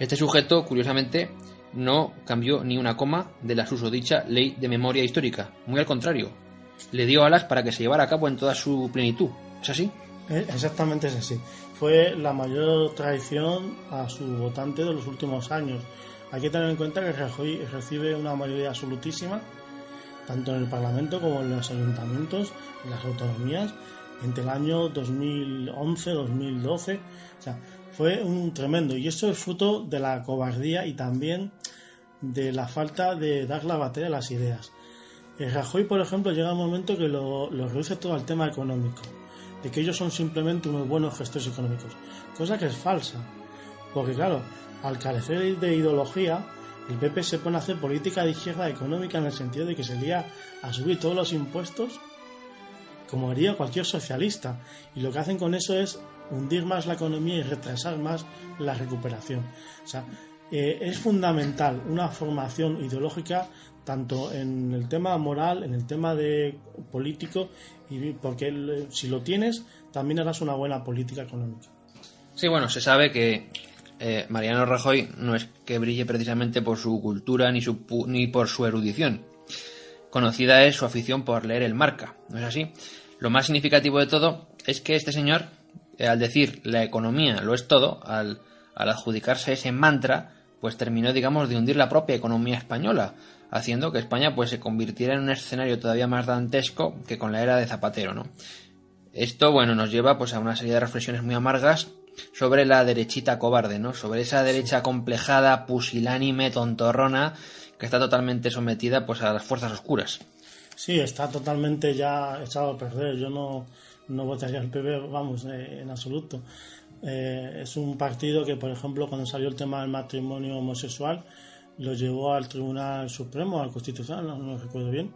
[SPEAKER 3] Este sujeto, curiosamente, no cambió ni una coma de la susodicha ley de memoria histórica, muy al contrario, le dio alas para que se llevara a cabo en toda su plenitud. ¿Es así?
[SPEAKER 4] Exactamente, es así. Fue la mayor traición a su votante de los últimos años. Hay que tener en cuenta que Rajoy recibe una mayoría absolutísima, tanto en el Parlamento como en los ayuntamientos, en las autonomías, entre el año 2011-2012. O sea, fue un tremendo. Y eso es fruto de la cobardía y también de la falta de dar la batalla a las ideas. Rajoy, por ejemplo, llega un momento que lo reduce todo al tema económico, de que ellos son simplemente unos buenos gestores económicos, cosa que es falsa, porque claro, al carecer de ideología, el PP se pone a hacer política de izquierda económica, en el sentido de que se lía a subir todos los impuestos como haría cualquier socialista, y lo que hacen con eso es hundir más la economía y retrasar más la recuperación. O sea, es fundamental una formación ideológica tanto en el tema moral, en el tema de político, y porque si lo tienes también harás una buena política económica.
[SPEAKER 3] Sí, bueno, se sabe que Mariano Rajoy no es que brille precisamente por su cultura ni por su erudición. Conocida es su afición por leer el Marca, ¿no es así? Lo más significativo de todo es que este señor, al decir la economía lo es todo, al adjudicarse ese mantra, pues terminó, digamos, de hundir la propia economía española, haciendo que España pues se convirtiera en un escenario todavía más dantesco que con la era de Zapatero, ¿no? Esto, bueno, nos lleva pues a una serie de reflexiones muy amargas sobre la derechita cobarde, ¿no? Sobre esa derecha complejada, pusilánime, tontorrona, que está totalmente sometida pues a las fuerzas oscuras.
[SPEAKER 4] Sí, está totalmente ya echado a perder. Yo no votaría al PP, vamos, en absoluto. Es un partido que, por ejemplo, cuando salió el tema del matrimonio homosexual, lo llevó al Tribunal Supremo, al Constitucional, no lo recuerdo bien,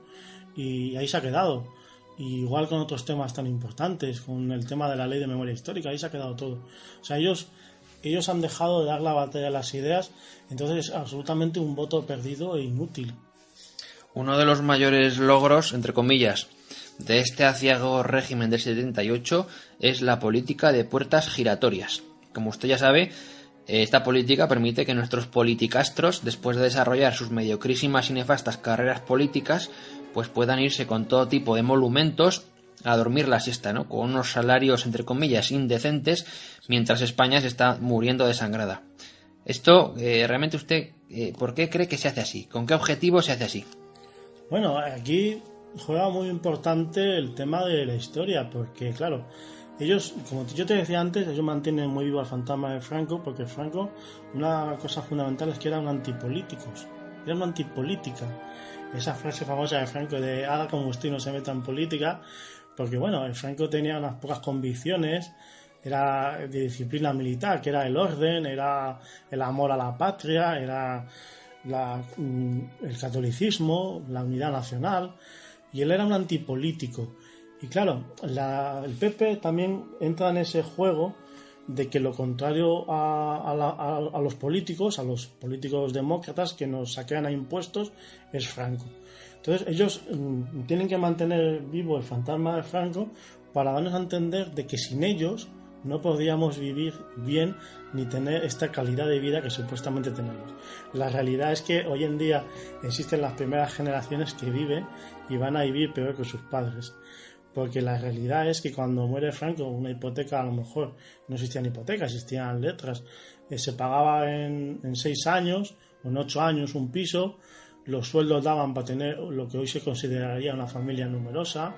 [SPEAKER 4] y ahí se ha quedado. Y igual con otros temas tan importantes, con el tema de la ley de memoria histórica, ahí se ha quedado todo. O sea, ellos han dejado de dar la batalla a las ideas, entonces es absolutamente un voto perdido e inútil.
[SPEAKER 3] Uno de los mayores logros, entre comillas, de este aciago régimen del 78 es la política de puertas giratorias. Como usted ya sabe, esta política permite que nuestros politicastros, después de desarrollar sus mediocrísimas y nefastas carreras políticas, pues puedan irse con todo tipo de emolumentos a dormir la siesta, ¿no? Con unos salarios, entre comillas, indecentes, mientras España se está muriendo desangrada. Esto, realmente usted, ¿por qué cree que se hace así? ¿Con qué objetivo se hace así?
[SPEAKER 4] Bueno, aquí juega muy importante el tema de la historia, porque claro, ellos, como yo te decía antes, ellos mantienen muy vivo el fantasma de Franco, porque Franco, una cosa fundamental es que era un antipolítico, era una antipolítica. Esa frase famosa de Franco de haga como usted, no se meta en política, porque bueno, Franco tenía unas pocas convicciones, era de disciplina militar, que era el orden, era el amor a la patria, era el catolicismo, la unidad nacional, y él era un antipolítico. Y claro, el PP también entra en ese juego de que lo contrario a los políticos demócratas que nos saquean a impuestos, es Franco. Entonces ellos tienen que mantener vivo el fantasma de Franco para darnos a entender de que sin ellos no podríamos vivir bien ni tener esta calidad de vida que supuestamente tenemos. La realidad es que hoy en día existen las primeras generaciones que viven y van a vivir peor que sus padres. Porque la realidad es que cuando muere Franco, una hipoteca, a lo mejor no existían hipotecas, existían letras, se pagaba en 6 años o en 8 años un piso, los sueldos daban para tener lo que hoy se consideraría una familia numerosa.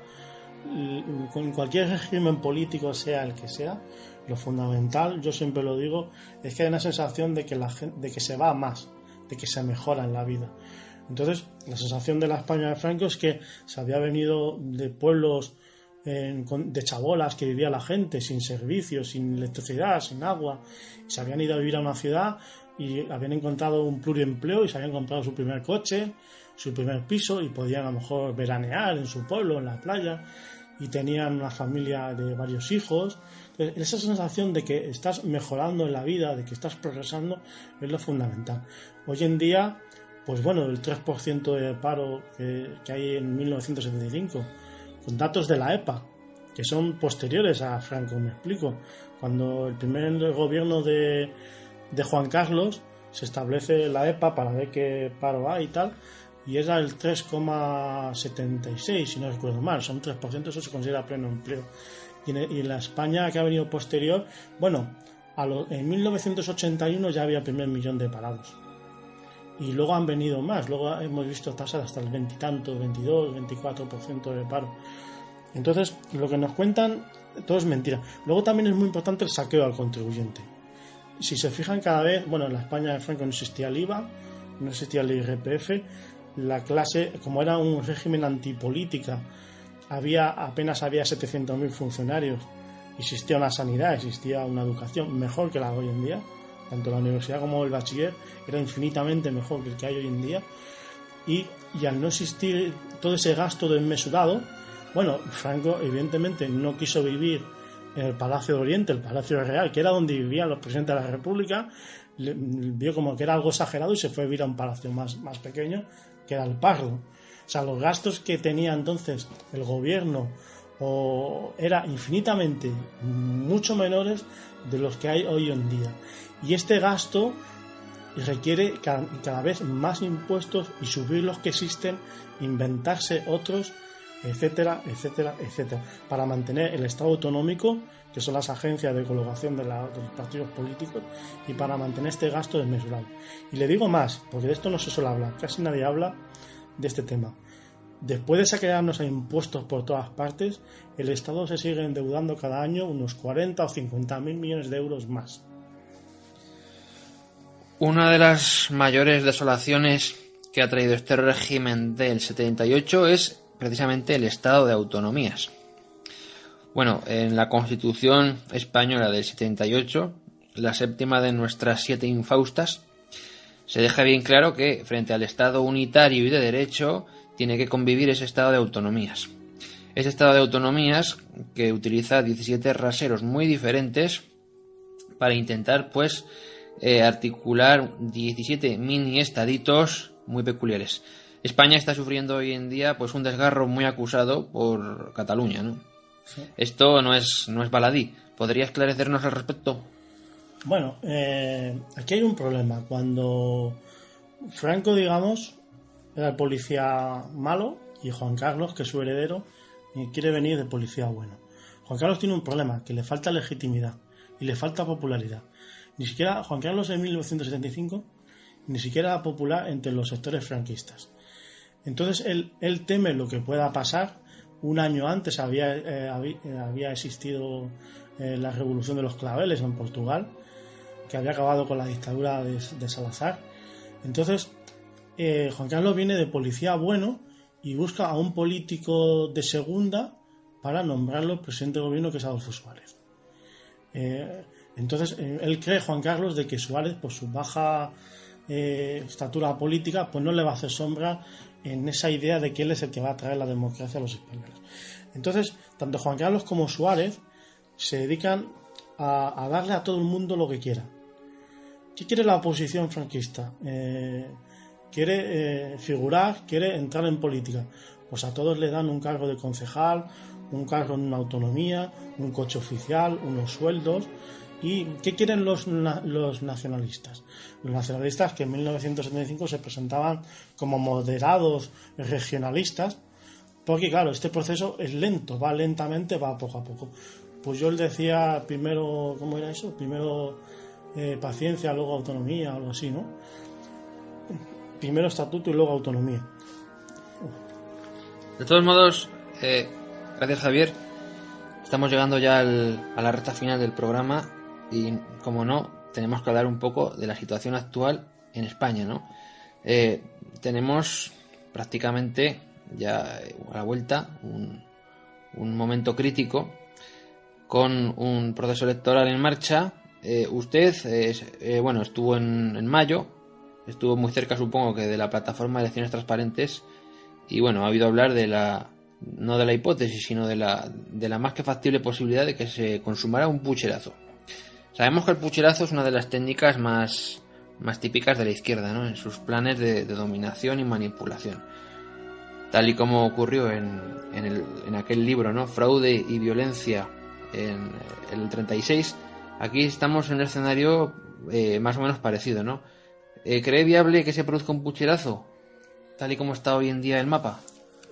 [SPEAKER 4] Con cualquier régimen político, sea el que sea, lo fundamental, yo siempre lo digo, es que hay una sensación de que se va más, de que se mejora en la vida. Entonces, la sensación de la España de Franco es que se había venido de pueblos de chabolas que vivía la gente sin servicios, sin electricidad, sin agua, se habían ido a vivir a una ciudad y habían encontrado un pluriempleo y se habían comprado su primer coche, su primer piso, y podían a lo mejor veranear en su pueblo, en la playa, y tenían una familia de varios hijos. Entonces, esa sensación de que estás mejorando en la vida, de que estás progresando, es lo fundamental. Hoy en día, pues bueno, el 3% de paro que hay en 1975, con datos de la EPA, que son posteriores a Franco, me explico. Cuando el primer gobierno de Juan Carlos se establece la EPA para ver qué paro hay y tal, y era el 3,76, si no recuerdo mal, son 3%, eso se considera pleno empleo. Y en la España que ha venido posterior, bueno, en 1981 ya había el primer millón de parados. Y luego han venido más, luego hemos visto tasas hasta el 20 y tanto, 22, 24% de paro. Entonces, lo que nos cuentan, todo es mentira. Luego también es muy importante el saqueo al contribuyente. Si se fijan cada vez, bueno, en la España de Franco no existía el IVA, no existía el IRPF, la clase, como era un régimen antipolítica, apenas había 700.000 funcionarios, existía una sanidad, existía una educación mejor que la de hoy en día, tanto la universidad como el bachiller era infinitamente mejor que el que hay hoy en día, y al no existir todo ese gasto desmesurado, Bueno, Franco evidentemente no quiso vivir en el Palacio de Oriente, el Palacio Real, que era donde vivían los presidentes de la República. Vio como que era algo exagerado y se fue a vivir a un palacio más pequeño, que era el Pardo. O sea, los gastos que tenía entonces el gobierno era infinitamente mucho menores de los que hay hoy en día. Y este gasto requiere cada vez más impuestos y subir los que existen, inventarse otros, etcétera, etcétera, etcétera, para mantener el Estado autonómico, que son las agencias de colocación de los partidos políticos, y para mantener este gasto desmesurado. Y le digo más, porque de esto no se suele hablar, casi nadie habla de este tema. Después de saquearnos a impuestos por todas partes, el Estado se sigue endeudando cada año unos 40 o 50.000 millones de euros más.
[SPEAKER 3] Una de las mayores desolaciones que ha traído este régimen del 78 es precisamente el estado de autonomías. Bueno, en la Constitución española del 78, la séptima de nuestras 7 infaustas, se deja bien claro que frente al Estado unitario y de derecho tiene que convivir ese estado de autonomías. Ese estado de autonomías que utiliza 17 raseros muy diferentes para intentar, pues, articular 17 mini estaditos muy peculiares. España está sufriendo hoy en día, pues, un desgarro muy acusado por Cataluña, ¿no?
[SPEAKER 4] Sí.
[SPEAKER 3] Esto no es baladí. ¿Podría esclarecernos al respecto?
[SPEAKER 4] Bueno, aquí hay un problema. Cuando Franco, digamos, era el policía malo y Juan Carlos, que es su heredero, quiere venir de policía bueno. Juan Carlos tiene un problema, que le falta legitimidad y le falta popularidad. Ni siquiera Juan Carlos en 1975 ni siquiera era popular entre los sectores franquistas. Entonces él teme lo que pueda pasar. Un año antes había existido la revolución de los claveles en Portugal, que había acabado con la dictadura de Salazar. Entonces Juan Carlos viene de policía bueno y busca a un político de segunda para nombrarlo presidente de gobierno, que es Adolfo Suárez. Entonces él cree, Juan Carlos, de que Suárez, por su baja estatura política, pues no le va a hacer sombra en esa idea de que él es el que va a traer la democracia a los españoles. Entonces, tanto Juan Carlos como Suárez se dedican a darle a todo el mundo lo que quiera. ¿Qué quiere la oposición franquista? Quiere figurar, quiere entrar en política. Pues a todos le dan un cargo de concejal, un cargo en una autonomía, un coche oficial, unos sueldos. ¿Y qué quieren los nacionalistas? Los nacionalistas, que en 1975 se presentaban como moderados regionalistas, porque claro, este proceso es lento, va lentamente, va poco a poco. Pues yo les decía primero, ¿cómo era eso? Primero paciencia, luego autonomía, algo así, ¿no? Primero estatuto y luego autonomía.
[SPEAKER 3] De todos modos, gracias, Javier. Estamos llegando ya a la recta final del programa y, como no, tenemos que hablar un poco de la situación actual en España, ¿no? Tenemos prácticamente ya a la vuelta un momento crítico con un proceso electoral en marcha. Usted, estuvo en mayo, estuvo muy cerca, supongo, que de la plataforma de elecciones transparentes, y bueno, ha habido hablar no de la hipótesis, sino de la más que factible posibilidad de que se consumara un pucherazo. Sabemos que el pucherazo es una de las técnicas más típicas de la izquierda, ¿no? En sus planes de dominación y manipulación. Tal y como ocurrió en aquel libro, ¿no? Fraude y violencia en el 36, aquí estamos en un escenario más o menos parecido, ¿no? ¿Cree viable que se produzca un pucherazo, tal y como está hoy en día el mapa?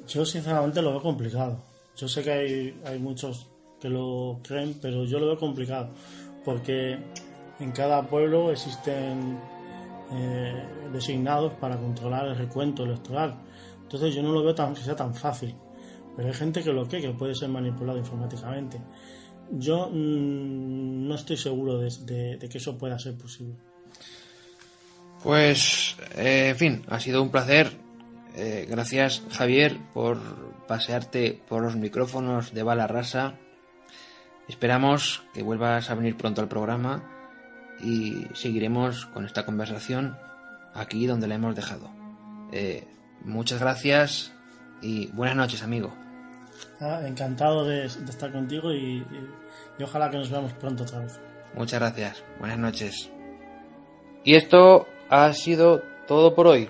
[SPEAKER 4] Yo sinceramente lo veo complicado. Yo sé que hay muchos que lo creen, pero yo lo veo complicado, porque en cada pueblo existen designados para controlar el recuento electoral. Entonces yo no lo veo que sea tan fácil, pero hay gente que lo que puede ser manipulado informáticamente. Yo no estoy seguro de que eso pueda ser posible.
[SPEAKER 3] Pues, en fin, ha sido un placer. Gracias, Javier, por pasearte por los micrófonos de Bala Rasa. Esperamos que vuelvas a venir pronto al programa y seguiremos con esta conversación aquí donde la hemos dejado. Muchas gracias y buenas noches, amigo.
[SPEAKER 4] Encantado de estar contigo y ojalá que nos veamos pronto otra vez.
[SPEAKER 3] Muchas gracias. Buenas noches. Y esto ha sido todo por hoy.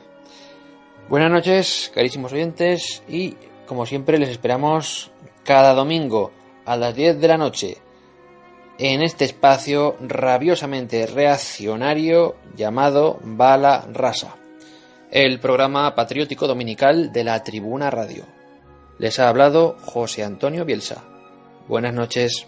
[SPEAKER 3] Buenas noches, carísimos oyentes, y como siempre les esperamos cada domingo a las 10 de la noche en este espacio rabiosamente reaccionario llamado Bala Rasa, el programa patriótico dominical de la Tribuna Radio. Les ha hablado José Antonio Bielsa. Buenas noches.